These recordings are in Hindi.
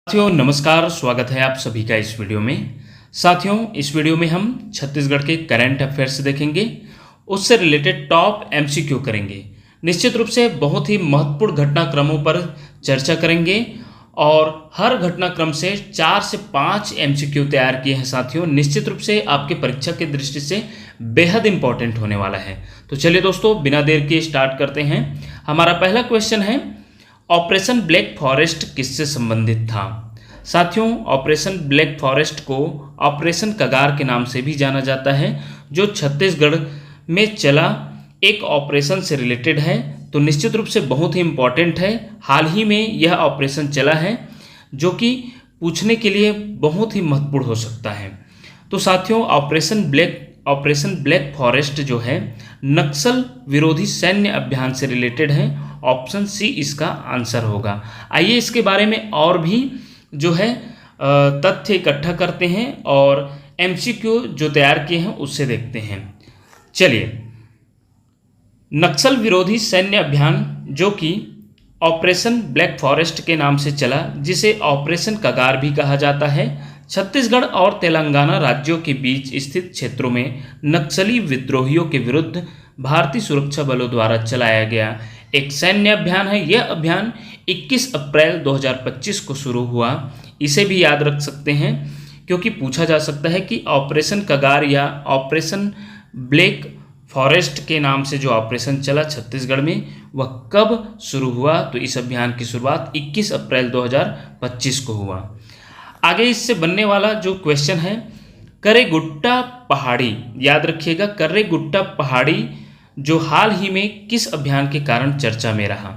साथियों नमस्कार, स्वागत है आप सभी का इस वीडियो में। साथियों इस वीडियो में हम छत्तीसगढ़ के करंट अफेयर्स देखेंगे, उससे रिलेटेड टॉप एमसीक्यू करेंगे। निश्चित रूप से बहुत ही महत्वपूर्ण घटनाक्रमों पर चर्चा करेंगे और हर घटनाक्रम से 4 से 5 एमसीक्यू तैयार किए हैं। साथियों निश्चित रूप से आपके परीक्षा की दृष्टि से बेहद इंपॉर्टेंट होने वाला है। तो चलिए दोस्तों बिना देर के स्टार्ट करते हैं। हमारा पहला क्वेश्चन है, ऑपरेशन ब्लैक फॉरेस्ट किससे संबंधित था? साथियों ऑपरेशन ब्लैक फॉरेस्ट को ऑपरेशन कगार के नाम से भी जाना जाता है, जो छत्तीसगढ़ में चला एक ऑपरेशन से रिलेटेड है। तो निश्चित रूप से बहुत ही इम्पॉर्टेंट है। हाल ही में यह ऑपरेशन चला है जो कि पूछने के लिए बहुत ही महत्वपूर्ण हो सकता है। तो साथियों ऑपरेशन ब्लैक फॉरेस्ट जो है नक्सल विरोधी सैन्य अभियान से रिलेटेड है। ऑप्शन सी इसका आंसर होगा। आइए इसके बारे में और भी जो है तथ्य इकट्ठा करते हैं और एमसीक्यू जो तैयार किए हैं उससे देखते हैं। चलिए, नक्सल विरोधी सैन्य अभियान जो कि ऑपरेशन ब्लैक फॉरेस्ट के नाम से चला, जिसे ऑपरेशन कगार भी कहा जाता है, छत्तीसगढ़ और तेलंगाना राज्यों के बीच स्थित क्षेत्रों में नक्सली विद्रोहियों के विरुद्ध भारतीय सुरक्षा बलों द्वारा चलाया गया एक सैन्य अभियान है। यह अभियान 21 अप्रैल 2025 को शुरू हुआ। इसे भी याद रख सकते हैं क्योंकि पूछा जा सकता है कि ऑपरेशन कगार या ऑपरेशन ब्लैक फॉरेस्ट के नाम से जो ऑपरेशन चला छत्तीसगढ़ में वह कब शुरू हुआ। तो इस अभियान की शुरुआत 21 अप्रैल 2025 को हुआ। आगे इससे बनने वाला जो क्वेश्चन है, करेगुट्टा पहाड़ी, याद रखिएगा करेगुट्टा पहाड़ी जो हाल ही में किस अभियान के कारण चर्चा में रहा?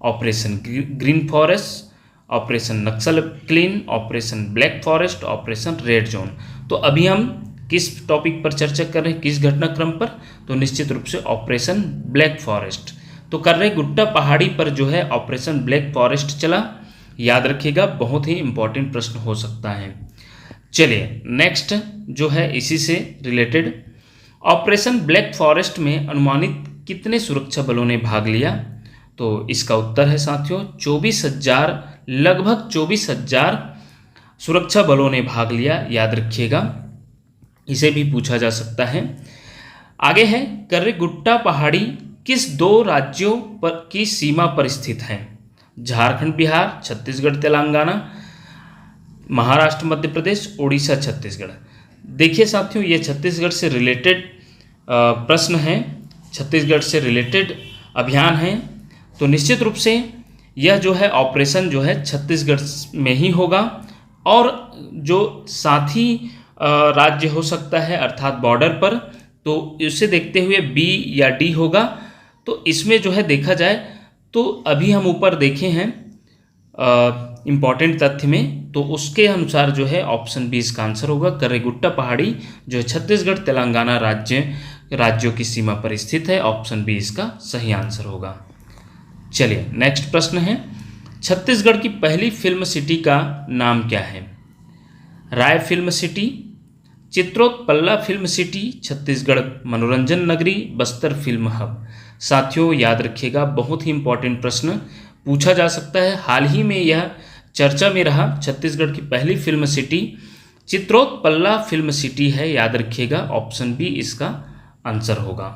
Operation green forest, operation Naxal clean, operation black forest, operation red zone. तो अभी हम किस टॉपिक पर चर्चा कर रहे हैं, किस घटनाक्रम पर? तो निश्चित रूप से ऑपरेशन ब्लैक फॉरेस्ट। तो करेगुट्टा पहाड़ी पर जो है ऑपरेशन ब्लैक फॉरेस्ट चला, याद रखिएगा बहुत ही इंपॉर्टेंट प्रश्न हो सकता है। चलिए नेक्स्ट जो है इसी से रिलेटेड, ऑपरेशन ब्लैक फॉरेस्ट में अनुमानित कितने सुरक्षा बलों ने भाग लिया? तो इसका उत्तर है साथियों 24,000, लगभग 24,000 सुरक्षा बलों ने भाग लिया, याद रखिएगा। इसे भी पूछा जा सकता है। आगे है, करेगुट्टा पहाड़ी किस 2 राज्यों पर की सीमा पर स्थित है? झारखंड बिहार, छत्तीसगढ़ तेलंगाना, महाराष्ट्र मध्य प्रदेश, उड़ीसा छत्तीसगढ़। देखिए साथियों ये छत्तीसगढ़ से रिलेटेड प्रश्न है, छत्तीसगढ़ से रिलेटेड अभियान है। तो निश्चित रूप से यह जो है ऑपरेशन जो है छत्तीसगढ़ में ही होगा और जो साथी राज्य हो सकता है अर्थात बॉर्डर पर, तो इसे देखते हुए बी या डी होगा। तो इसमें जो है देखा जाए तो अभी हम ऊपर देखे हैं इम्पॉर्टेंट तथ्य में, तो उसके अनुसार जो है ऑप्शन बी इसका आंसर होगा। करेगुट्टा पहाड़ी जो है छत्तीसगढ़ तेलंगाना राज्यों की सीमा पर स्थित है। ऑप्शन बी इसका सही आंसर होगा। चलिए नेक्स्ट प्रश्न है, छत्तीसगढ़ की पहली फिल्म सिटी का नाम क्या है? Rai film city, Chitrotpala film city, Chhattisgarh मनोरंजन नगरी, बस्तर फिल्म हब। साथियों याद रखिएगा बहुत ही इंपॉर्टेंट प्रश्न पूछा जा सकता है। हाल ही में यह चर्चा में रहा। छत्तीसगढ़ की पहली film city Chitrotpala film city है, याद रखिएगा। ऑप्शन बी इसका आंसर होगा।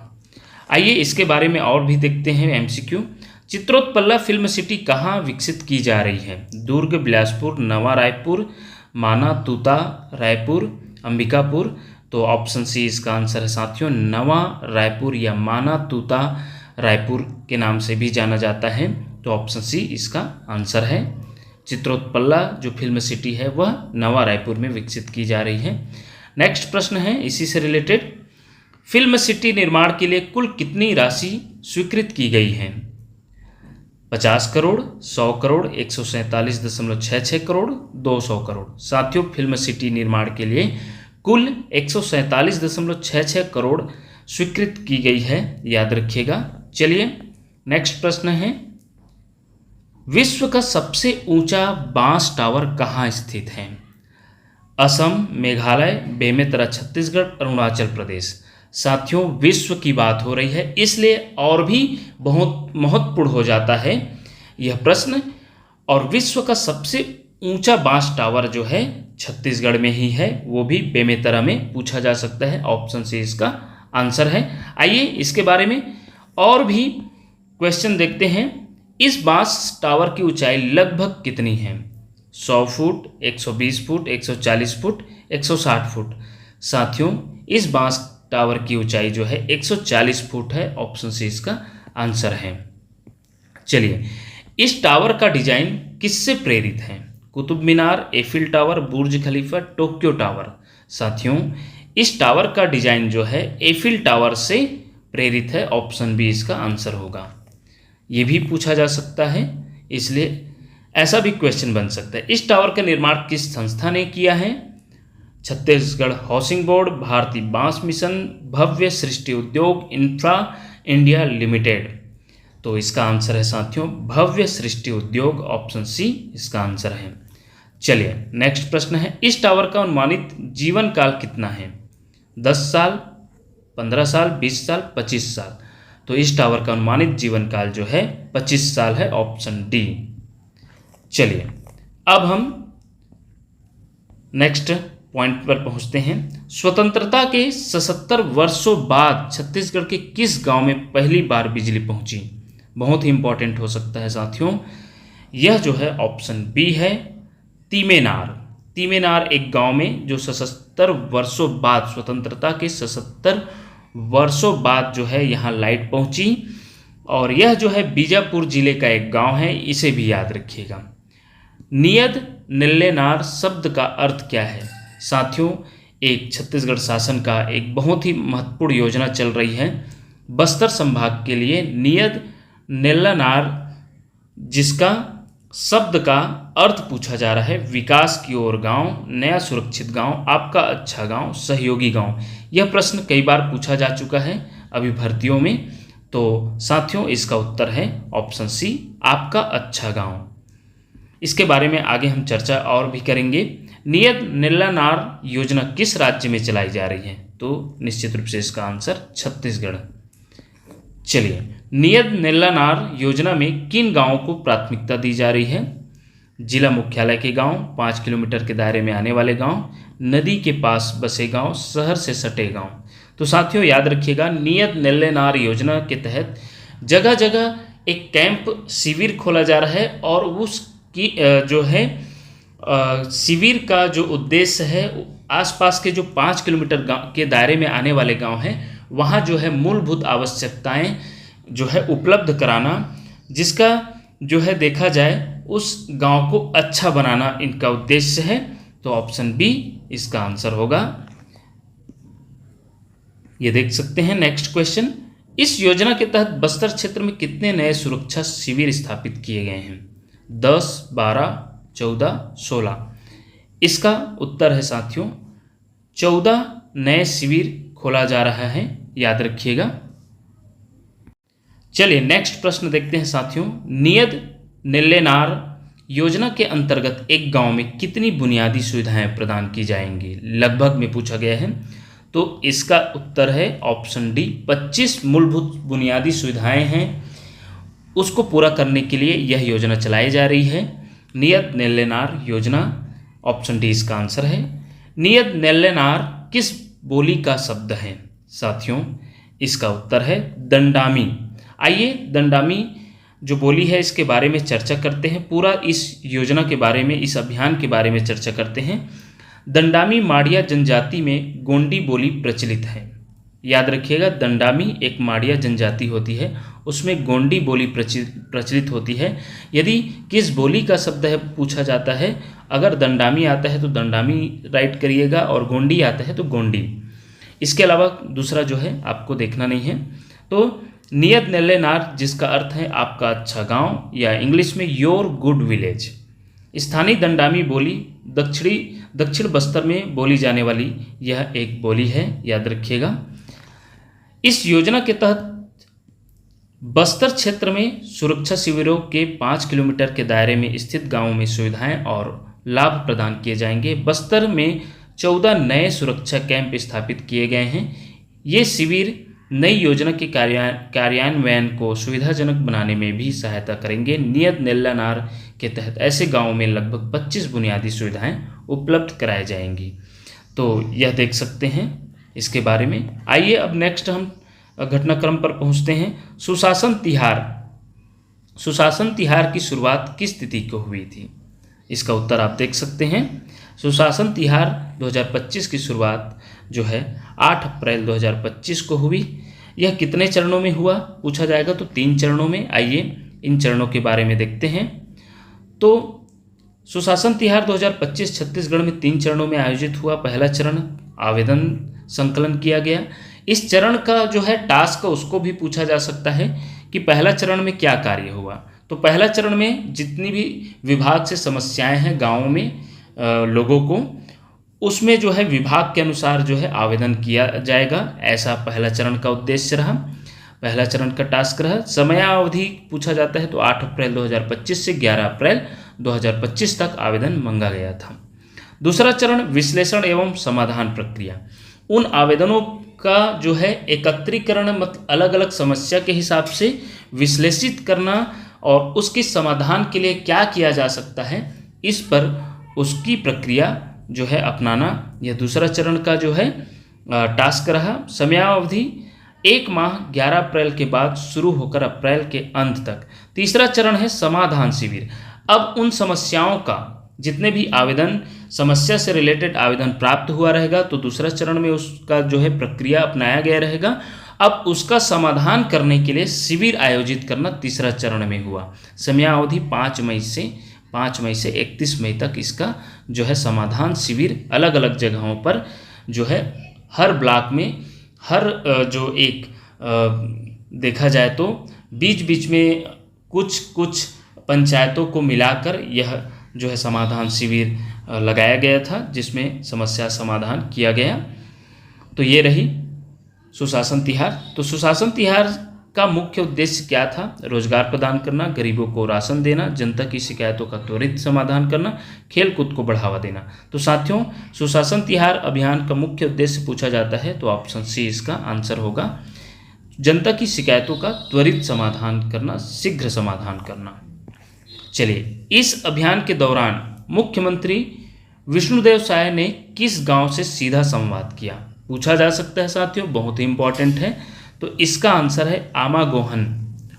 आइए इसके बारे में और भी देखते हैं एमसीक्यू। चित्रोत्पल्ला फिल्म सिटी कहाँ विकसित की जा रही है? दुर्ग, बिलासपुर, नवा रायपुर, माना तूता रायपुर, अंबिकापुर। तो ऑप्शन सी इसका आंसर है साथियों नवा रायपुर या माना तूता रायपुर के नाम से भी जाना जाता है। तो ऑप्शन सी इसका आंसर है। चित्रोत्पल्ला जो फिल्म सिटी है वह नवा रायपुर में विकसित की जा रही है। नेक्स्ट प्रश्न है इसी से रिलेटेड, फिल्म सिटी निर्माण के लिए कुल कितनी राशि स्वीकृत की गई है? 50 करोड़, 100 करोड़, 147.66 करोड़, 200 करोड़। साथियों फिल्म सिटी निर्माण के लिए कुल 147.66 करोड़ स्वीकृत की गई है, याद रखिएगा। चलिए नेक्स्ट प्रश्न है, विश्व का सबसे ऊंचा बांस टावर कहाँ स्थित है? असम, मेघालय, बेमेतरा छत्तीसगढ़, अरुणाचल प्रदेश। साथियों विश्व की बात हो रही है इसलिए और भी बहुत महत्वपूर्ण हो जाता है यह प्रश्न। और विश्व का सबसे ऊंचा बांस टावर जो है छत्तीसगढ़ में ही है, वो भी बेमेतरा में पूछा जा सकता है। ऑप्शन सी इसका आंसर है। आइए इसके बारे में और भी क्वेश्चन देखते हैं। इस बांस टावर की ऊंचाई लगभग कितनी है? 100 फुट, 120 फुट, 140 फुट, 160 फुट। साथियों, इस बांस टावर की ऊंचाई जो है 140 फुट है। ऑप्शन सी इसका आंसर है। चलिए, इस टावर का डिजाइन किससे प्रेरित है? कुतुब मीनार, एफिल टावर, बुर्ज खलीफा, टोक्यो टावर। साथियों, इस टावर का डिजाइन जो है एफिल टावर से प्रेरित है। ऑप्शन बी इसका आंसर होगा। ये भी पूछा जा सकता है, इसलिए ऐसा भी क्वेश्चन बन सकता है। इस टावर का निर्माण किस संस्था ने किया है? छत्तीसगढ़ हाउसिंग बोर्ड, भारतीय बांस मिशन, भव्य सृष्टि उद्योग इंफ्रा इंडिया लिमिटेड। तो इसका आंसर है साथियों भव्य सृष्टि उद्योग। ऑप्शन सी इसका आंसर है। चलिए नेक्स्ट प्रश्न है, इस टावर का अनुमानित जीवन काल कितना है? 10 साल, 15 साल, 20 साल, 25 साल। तो इस टावर का अनुमानित जीवन काल जो है 25 साल है। Option D. चलिए अब हम नेक्स्ट पॉइंट पर पहुंचते हैं। स्वतंत्रता के 77 वर्षों बाद छत्तीसगढ़ के किस गांव में पहली बार बिजली पहुंची? बहुत ही इंपॉर्टेंट हो सकता है साथियों। यह जो है ऑप्शन बी है, तीमेनार। तीमेनार एक गांव में जो 77 वर्षों बाद, स्वतंत्रता के 77 वर्षों बाद जो है यहाँ लाइट पहुंची। और यह जो है बीजापुर जिले का एक गांव है, इसे भी याद रखिएगा। नियद निल्लेनार शब्द का अर्थ क्या है? साथियों, एक छत्तीसगढ़ शासन का एक बहुत ही महत्वपूर्ण योजना चल रही है बस्तर संभाग के लिए, नियद निल्लेनार, जिसका शब्द का अर्थ पूछा जा रहा है विकास की ओर गांव, नया सुरक्षित गांव, आपका अच्छा गांव, सहयोगी गांव। यह प्रश्न कई बार पूछा जा चुका है अभी भर्तियों में। तो साथियों इसका उत्तर है ऑप्शन सी, आपका अच्छा गांव। इसके बारे में आगे हम चर्चा और भी करेंगे। नियत निल्लानार योजना किस राज्य में चलाई जा रही है? तो निश्चित रूप से इसका आंसर छत्तीसगढ़। चलिए, नियत निल्लानार योजना में किन गांवों को प्राथमिकता दी जा रही है? जिला मुख्यालय के गांव, 5 किलोमीटर के दायरे में आने वाले गांव, नदी के पास बसे गांव, शहर से सटे गांव। तो साथियों याद रखिएगा, नियत निल्लानार योजना के तहत जगह जगह एक कैंप शिविर खोला जा रहा है और उसकी जो है शिविर का जो उद्देश्य है, आसपास के जो 5 किलोमीटर के दायरे में आने वाले गांव हैं वहाँ जो है मूलभूत आवश्यकताएं जो है उपलब्ध कराना, जिसका जो है देखा जाए उस गांव को अच्छा बनाना इनका उद्देश्य है। तो ऑप्शन बी इसका आंसर होगा। ये देख सकते हैं नेक्स्ट क्वेश्चन, इस योजना के तहत बस्तर क्षेत्र में कितने नए सुरक्षा शिविर स्थापित किए गए हैं? 10, 12, 14, 16। इसका उत्तर है साथियों 14 नए शिविर खोला जा रहा है, याद रखिएगा। चलिए नेक्स्ट प्रश्न देखते हैं साथियों, नियत निल्लेनार योजना के अंतर्गत एक गांव में कितनी बुनियादी सुविधाएं प्रदान की जाएंगी? लगभग में पूछा गया है। तो इसका उत्तर है ऑप्शन डी, 25 मूलभूत बुनियादी सुविधाएं हैं, उसको पूरा करने के लिए यह योजना चलाई जा रही है, नियत निल्लेनार योजना। ऑप्शन डी इसका आंसर है। नियत निल्लेनार किस बोली का शब्द है? साथियों इसका उत्तर है दंडामी। आइए दंडामी जो बोली है इसके बारे में चर्चा करते हैं, पूरा इस योजना के बारे में, इस अभियान के बारे में चर्चा करते हैं। दंडामी माड़िया जनजाति में गोंडी बोली प्रचलित है। याद रखिएगा, दंडामी एक माड़िया जनजाति होती है, उसमें गोंडी बोली प्रचलित होती है। यदि किस बोली का शब्द है पूछा जाता है, अगर दंडामी आता है तो दंडामी राइट करिएगा और गोंडी आता है तो गोंडी। इसके अलावा दूसरा जो है आपको देखना नहीं है। तो नियत निल्लेनार जिसका अर्थ है आपका अच्छा गांव या इंग्लिश में योर गुड विलेज। स्थानीय दंडामी बोली दक्षिण बस्तर में बोली जाने वाली यह एक बोली है, याद रखिएगा। इस योजना के तहत बस्तर क्षेत्र में सुरक्षा शिविरों के 5 किलोमीटर के दायरे में स्थित गांवों में सुविधाएं और लाभ प्रदान किए जाएंगे। बस्तर में 14 नए सुरक्षा कैंप स्थापित किए गए हैं। ये शिविर नई योजना के कार्यान्वयन को सुविधाजनक बनाने में भी सहायता करेंगे। नियत नेल्लानार के तहत ऐसे गांवों में लगभग 25 बुनियादी सुविधाएं उपलब्ध कराई जाएंगी। तो यह देख सकते हैं इसके बारे में। आइए अब नेक्स्ट हम घटनाक्रम पर पहुंचते हैं। सुशासन तिहार की शुरुआत किस तिथि को हुई थी? इसका उत्तर आप देख सकते हैं। सुशासन तिहार 2025 की शुरुआत जो है 8 अप्रैल 2025 को हुई। यह कितने चरणों में हुआ पूछा जाएगा तो 3 चरणों में। आइए इन चरणों के बारे में देखते हैं। तो सुशासन तिहार 2025 छत्तीसगढ़ में 3 चरणों में आयोजित हुआ। पहला चरण आवेदन संकलन किया गया। इस चरण का जो है टास्क उसको भी पूछा जा सकता है कि पहला चरण में क्या कार्य हुआ। तो पहला चरण में जितनी भी विभाग से समस्याएं हैं गाँवों में लोगों को, उसमें जो है विभाग के अनुसार जो है आवेदन किया जाएगा। ऐसा पहला चरण का उद्देश्य रहा, पहला चरण का टास्क रहा। समयावधि पूछा जाता है तो 8 अप्रैल 2025 से 11 अप्रैल 2025 तक आवेदन मांगा गया था। दूसरा चरण विश्लेषण एवं समाधान प्रक्रिया। उन आवेदनों का जो है एकत्रीकरण, मतलब अलग अलग समस्या के हिसाब से विश्लेषित करना और उसके समाधान के लिए क्या किया जा सकता है, इस पर उसकी प्रक्रिया जो है अपनाना, यह दूसरा चरण का जो है टास्क रहा। समयावधि 1 माह 11 अप्रैल के बाद शुरू होकर अप्रैल के अंत तक। तीसरा चरण है समाधान शिविर। अब उन समस्याओं का जितने भी आवेदन समस्या से रिलेटेड आवेदन प्राप्त हुआ रहेगा तो दूसरा चरण में उसका जो है प्रक्रिया अपनाया गया रहेगा। अब उसका समाधान करने के लिए शिविर आयोजित करना तीसरा चरण में हुआ। समयावधि 5 मई से 31 मई तक इसका जो है समाधान शिविर अलग अलग जगहों पर जो है हर ब्लॉक में, हर जो एक देखा जाए तो बीच बीच में कुछ पंचायतों को मिलाकर यह जो है समाधान शिविर लगाया गया था, जिसमें समस्या समाधान किया गया। तो ये रही सुशासन तिहार। तो सुशासन तिहार का मुख्य उद्देश्य क्या था? रोजगार प्रदान करना, गरीबों को राशन देना, जनता की शिकायतों का त्वरित समाधान करना, खेल कूद को बढ़ावा देना। तो साथियों, सुशासन तिहार अभियान का मुख्य उद्देश्य पूछा जाता है तो ऑप्शन सी इसका आंसर होगा। जनता की शिकायतों का त्वरित समाधान करना, शीघ्र समाधान करना। चलिए, इस अभियान के दौरान मुख्यमंत्री विष्णुदेव साय ने किस गांव से सीधा संवाद किया? पूछा जा सकता है साथियों, बहुत ही इंपॉर्टेंट है। तो इसका आंसर है आमागोहन,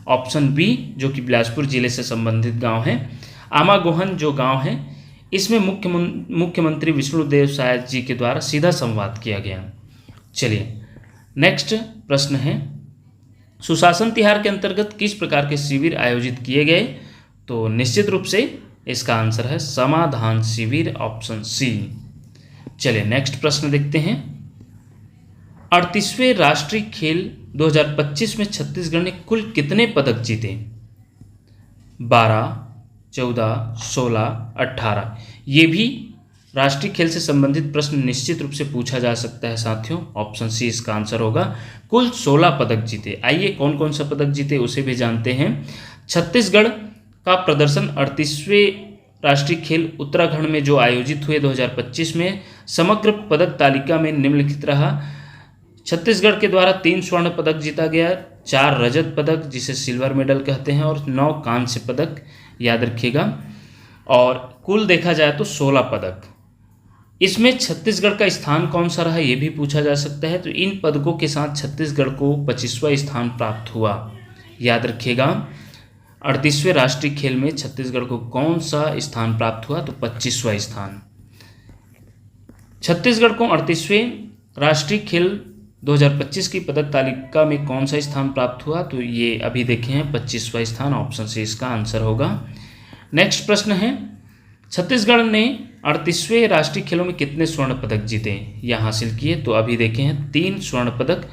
ऑप्शन बी, जो कि बिलासपुर जिले से संबंधित गांव है। आमागोहन जो गांव है, इसमें मुख्यमंत्री विष्णुदेव साय जी के द्वारा सीधा संवाद किया गया। चलिए, नेक्स्ट प्रश्न है, सुशासन तिहार के अंतर्गत किस प्रकार के शिविर आयोजित किए गए? तो निश्चित रूप से इसका आंसर है समाधान शिविर, ऑप्शन सी। चलिए, नेक्स्ट प्रश्न देखते हैं। 38वें राष्ट्रीय खेल 2025 में छत्तीसगढ़ ने कुल कितने पदक जीते? 12, 14, 16, 18। ये भी राष्ट्रीय खेल से संबंधित प्रश्न निश्चित रूप से पूछा जा सकता है साथियों। ऑप्शन सी इसका आंसर होगा। कुल 16 पदक जीते। आइए कौन कौन सा पदक जीते उसे भी जानते हैं। छत्तीसगढ़ का प्रदर्शन 38वें राष्ट्रीय खेल उत्तराखंड में जो आयोजित हुए 2025 में समग्र पदक तालिका में निम्नलिखित रहा। छत्तीसगढ़ के द्वारा 3 स्वर्ण पदक जीता गया, 4 रजत पदक जिसे सिल्वर मेडल कहते हैं और 9 कांस्य पदक, याद रखिएगा। और कुल देखा जाए तो 16 पदक। इसमें छत्तीसगढ़ का स्थान कौन सा रहा ये भी पूछा जा सकता है। तो इन पदकों के साथ छत्तीसगढ़ को 25वां स्थान प्राप्त हुआ, याद रखिएगा। 38वें राष्ट्रीय खेल में छत्तीसगढ़ को कौन सा स्थान प्राप्त हुआ? तो 25वां स्थान। छत्तीसगढ़ को 38वें राष्ट्रीय खेल 2025 की पदक तालिका में कौन सा स्थान प्राप्त हुआ? तो ये अभी देखे हैं 25वां स्थान, ऑप्शन सी इसका आंसर होगा। नेक्स्ट प्रश्न है, छत्तीसगढ़ ने 38वें राष्ट्रीय खेलों में कितने स्वर्ण पदक जीते या हासिल किए? तो अभी देखे हैं 3 स्वर्ण पदक।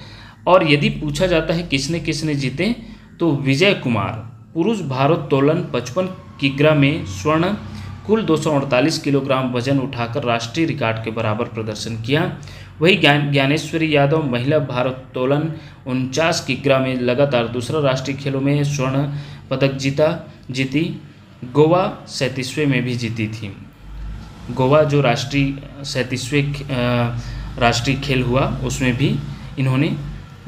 और यदि पूछा जाता है किसने किसने जीते, तो विजय कुमार पुरुष भारोत्तोलन 55 किग्रा में स्वर्ण, कुल 248 किलोग्राम वजन उठाकर राष्ट्रीय रिकॉर्ड के बराबर प्रदर्शन किया। वही ज्ञानेश्वरी यादव महिला भारोत्तोलन 49 किग्रा में लगातार दूसरा राष्ट्रीय खेलों में स्वर्ण पदक जीती। गोवा 37वें में भी जीती थी। गोवा जो राष्ट्रीय 37वें राष्ट्रीय खेल हुआ उसमें भी इन्होंने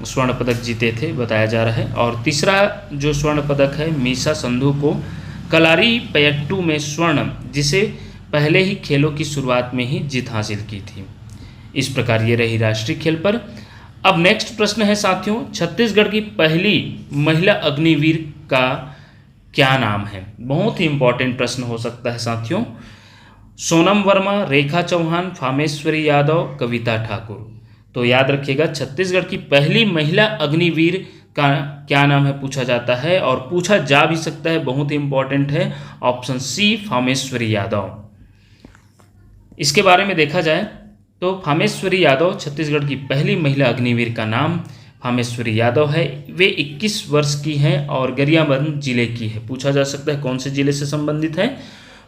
स्वर्ण पदक जीते थे बताया जा रहा है। और तीसरा जो स्वर्ण पदक है मीसा संधू को कलारी पयट्टू में स्वर्ण, जिसे पहले ही खेलों की शुरुआत में ही जीत हासिल की थी। इस प्रकार ये रही राष्ट्रीय खेल पर। अब नेक्स्ट प्रश्न है साथियों, छत्तीसगढ़ की पहली महिला अग्निवीर का क्या नाम है? बहुत ही इंपॉर्टेंट प्रश्न हो सकता है साथियों। सोनम वर्मा, रेखा चौहान, फामेश्वरी यादव, कविता ठाकुर। तो याद रखिएगा, छत्तीसगढ़ की पहली महिला अग्निवीर का क्या नाम है पूछा जाता है, और पूछा जा भी सकता है, बहुत ही इंपॉर्टेंट है। Option C, Fameshwari Yadav. इसके बारे में देखा जाए तो फामेश्वरी यादव छत्तीसगढ़ की पहली महिला अग्निवीर का नाम फामेश्वरी यादव है। वे 21 वर्ष की हैं और गरियाबंद जिले की है। पूछा जा सकता है कौन से जिले से संबंधित है।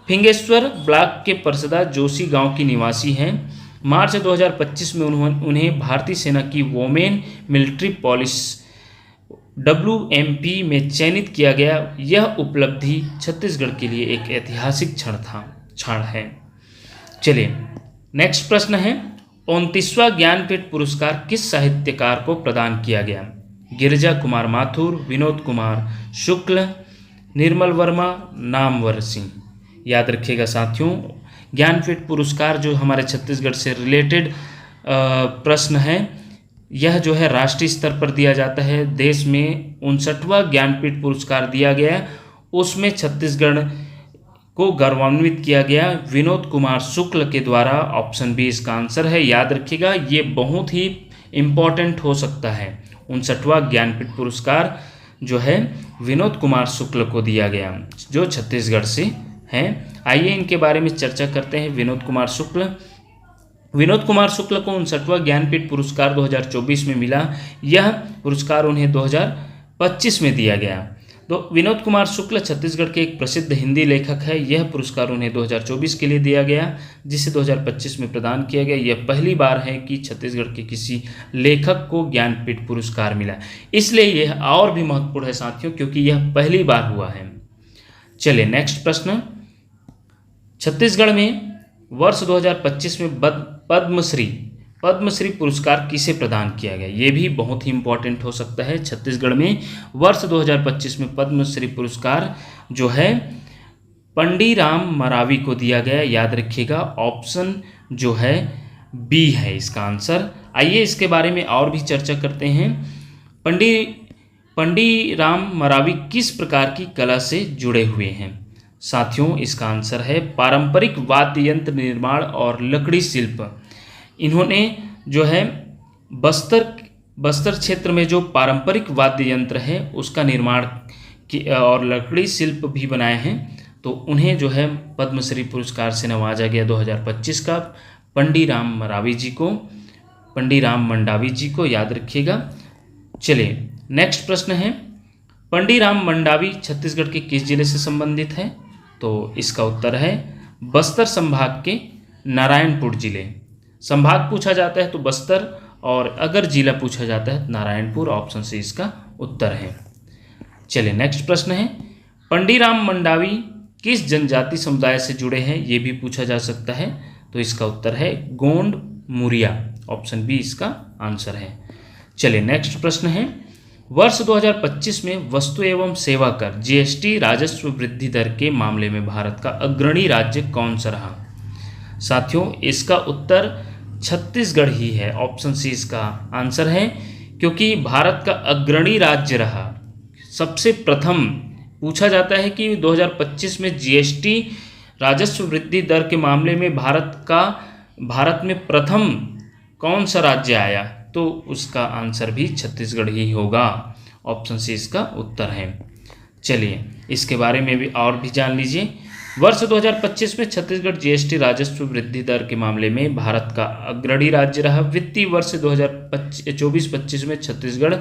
फिंगेश्वर ब्लॉक के परसदा जोशी गांव की निवासी हैं। मार्च 2025 में उन्हें भारतीय सेना की वोमेन मिलिट्री पुलिस WMP में चयनित किया गया। यह उपलब्धि छत्तीसगढ़ के लिए एक ऐतिहासिक क्षण है। चलिए नेक्स्ट प्रश्न है, 29वां ज्ञानपीठ पुरस्कार किस साहित्यकार को प्रदान किया गया? गिरिजा कुमार माथुर, विनोद कुमार शुक्ल, निर्मल वर्मा, नामवर सिंह। याद रखिएगा साथियों, ज्ञानपीठ पुरस्कार जो हमारे छत्तीसगढ़ से रिलेटेड प्रश्न है, यह जो है राष्ट्रीय स्तर पर दिया जाता है। देश में 59वां ज्ञानपीठ पुरस्कार दिया गया, उसमें छत्तीसगढ़ को गौरवान्वित किया गया विनोद कुमार शुक्ल के द्वारा। ऑप्शन बी इसका आंसर है। याद रखिएगा, ये बहुत ही इम्पॉर्टेंट हो सकता है। 59वां ज्ञानपीठ पुरस्कार जो है विनोद कुमार शुक्ल को दिया गया, जो छत्तीसगढ़ से हैं। आइए इनके बारे में चर्चा करते हैं। विनोद कुमार शुक्ल को 59वां ज्ञानपीठ पुरस्कार 2024 में मिला। यह पुरस्कार उन्हें 2025 में दिया गया। तो विनोद कुमार शुक्ल छत्तीसगढ़ के एक प्रसिद्ध हिंदी लेखक है। यह पुरस्कार उन्हें 2024 के लिए दिया गया, जिसे 2025 में प्रदान किया गया। यह पहली बार है कि छत्तीसगढ़ के किसी लेखक को ज्ञानपीठ पुरस्कार मिला, इसलिए यह और भी महत्वपूर्ण है साथियों, क्योंकि यह पहली बार हुआ है। चलिए नेक्स्ट प्रश्न, छत्तीसगढ़ में वर्ष 2025 में पद्मश्री पुरस्कार किसे प्रदान किया गया? ये भी बहुत ही इंपॉर्टेंट हो सकता है। छत्तीसगढ़ में वर्ष 2025 में पद्मश्री पुरस्कार जो है पंडीराम मरावी को दिया गया। याद रखिएगा, ऑप्शन जो है बी है इसका आंसर। आइए इसके बारे में और भी चर्चा करते हैं। पंडीराम मरावी किस प्रकार की कला से जुड़े हुए हैं? साथियों इसका आंसर है पारंपरिक वाद्य यंत्र निर्माण और लकड़ी शिल्प। इन्होंने जो है बस्तर क्षेत्र में जो पारंपरिक वाद्य यंत्र है उसका निर्माण और लकड़ी शिल्प भी बनाए हैं। तो उन्हें जो है पद्मश्री पुरस्कार से नवाजा गया 2025 का, पंडीराम मंडावी जी को याद रखिएगा। चलिए नेक्स्ट प्रश्न है, पंडीराम मंडावी छत्तीसगढ़ के किस जिले से संबंधित है? तो इसका उत्तर है बस्तर संभाग के नारायणपुर जिले। संभाग पूछा जाता है तो बस्तर, और अगर जिला पूछा जाता है नारायणपुर। ऑप्शन से इसका उत्तर है। चलिए नेक्स्ट प्रश्न है, पंडीराम मंडावी किस जनजाति समुदाय से जुड़े हैं? ये भी पूछा जा सकता है। तो इसका उत्तर है गोंड मुरिया। ऑप्शन बी इसका आंसर है। चलिए नेक्स्ट प्रश्न है, वर्ष 2025 में वस्तु एवं सेवा कर GST राजस्व वृद्धि दर के मामले में भारत का अग्रणी राज्य कौन सा रहा? साथियों इसका उत्तर छत्तीसगढ़ ही है। ऑप्शन सी इसका आंसर है, क्योंकि भारत का अग्रणी राज्य रहा। सबसे प्रथम पूछा जाता है कि 2025 में GST राजस्व वृद्धि दर के मामले में भारत में प्रथम कौन सा राज्य आया? तो उसका आंसर भी छत्तीसगढ़ ही होगा। ऑप्शन सी इसका उत्तर है। चलिए इसके बारे में भी और भी जान लीजिए। वर्ष 2025 में छत्तीसगढ़ GST राजस्व वृद्धि दर के मामले में भारत का अग्रणी राज्य रहा। वित्तीय वर्ष 2024-25 में छत्तीसगढ़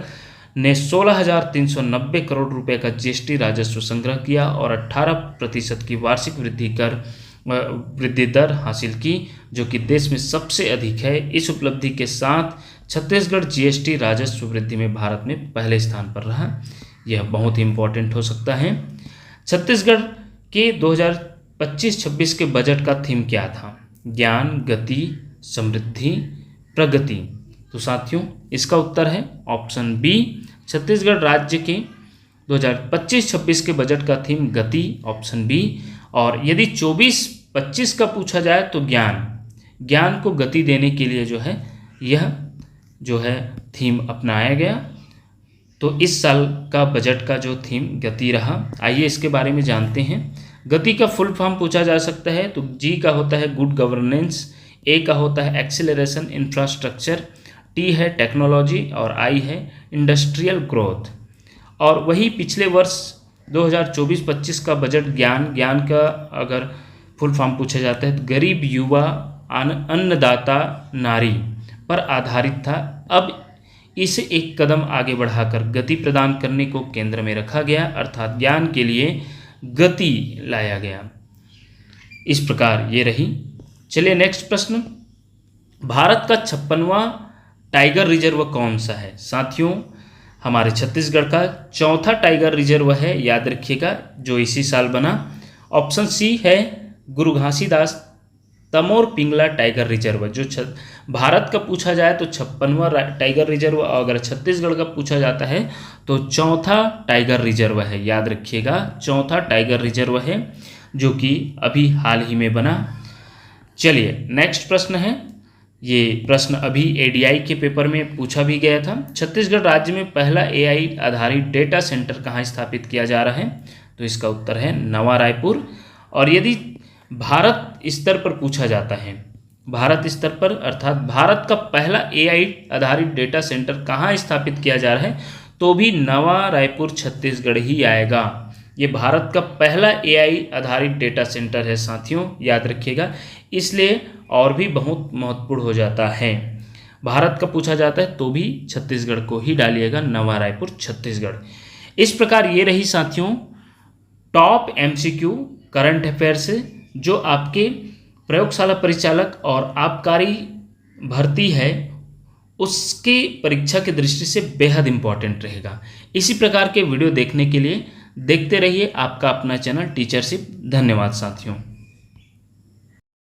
ने 16,390 करोड़ रुपए का GST राजस्व संग्रह किया और 18% की वार्षिक वृद्धि दर हासिल की, जो कि देश में सबसे अधिक है। इस उपलब्धि के साथ छत्तीसगढ़ GST राजस्व वृद्धि में भारत में पहले स्थान पर रहा। यह बहुत ही इंपॉर्टेंट हो सकता है। छत्तीसगढ़ के 2025-26 के बजट का थीम क्या था? ज्ञान, गति, समृद्धि, प्रगति। तो साथियों इसका उत्तर है ऑप्शन बी, छत्तीसगढ़ राज्य के 2025-26 के बजट का थीम गति, ऑप्शन बी। और यदि 24-25 का पूछा जाए तो ज्ञान को गति देने के लिए यह जो है थीम अपनाया गया। तो इस साल का बजट का जो थीम गति रहा। आइए इसके बारे में जानते हैं। गति का फुल फॉर्म पूछा जा सकता है तो जी का होता है गुड गवर्नेंस, ए का होता है एक्सीलरेशन इंफ्रास्ट्रक्चर, टी है टेक्नोलॉजी और आई है इंडस्ट्रियल ग्रोथ। और वही पिछले वर्ष 2024-25 का बजट ज्ञान का अगर फुल फॉर्म पूछा जाता है तो गरीब युवा अन्नदाता नारी पर आधारित था। अब इसे एक कदम आगे बढ़ाकर गति प्रदान करने को केंद्र में रखा गया, अर्थात ज्ञान के लिए गति लाया गया। इस प्रकार ये रही। चलिए नेक्स्ट प्रश्न, भारत का 56वां टाइगर रिजर्व कौन सा है? साथियों हमारे छत्तीसगढ़ का चौथा टाइगर रिजर्व है, याद रखिएगा, जो इसी साल बना। ऑप्शन सी है गुरु घासीदास तमोर पिंगला टाइगर रिजर्व। जो भारत का पूछा जाए तो 56वां टाइगर रिजर्व, और अगर छत्तीसगढ़ का पूछा जाता है तो चौथा टाइगर रिजर्व है, याद रखिएगा, चौथा टाइगर रिजर्व है जो कि अभी हाल ही में बना। चलिए नेक्स्ट प्रश्न है, ये प्रश्न अभी एडीआई के पेपर में पूछा भी गया था। छत्तीसगढ़ राज्य में पहला एआई आधारित डेटा सेंटर कहाँ स्थापित किया जा रहा है? तो इसका उत्तर है नवा रायपुर। और यदि भारत स्तर पर पूछा जाता है, भारत स्तर पर अर्थात भारत का पहला एआई आधारित डेटा सेंटर कहाँ स्थापित किया जा रहा है, तो भी नवा रायपुर छत्तीसगढ़ ही आएगा। ये भारत का पहला एआई आधारित डेटा सेंटर है साथियों, याद रखिएगा, इसलिए और भी बहुत महत्वपूर्ण हो जाता है। भारत का पूछा जाता है तो भी छत्तीसगढ़ को ही डालिएगा, नवा रायपुर छत्तीसगढ़। इस प्रकार ये रही साथियों टॉप एमसीक्यू करंट अफेयर से, जो आपके प्रयोगशाला परिचालक और आबकारी भर्ती है उसके परीक्षा की दृष्टि से बेहद इंपॉर्टेंट रहेगा। इसी प्रकार के वीडियो देखने के लिए देखते रहिए आपका अपना चैनल टीचरशिप। धन्यवाद साथियों।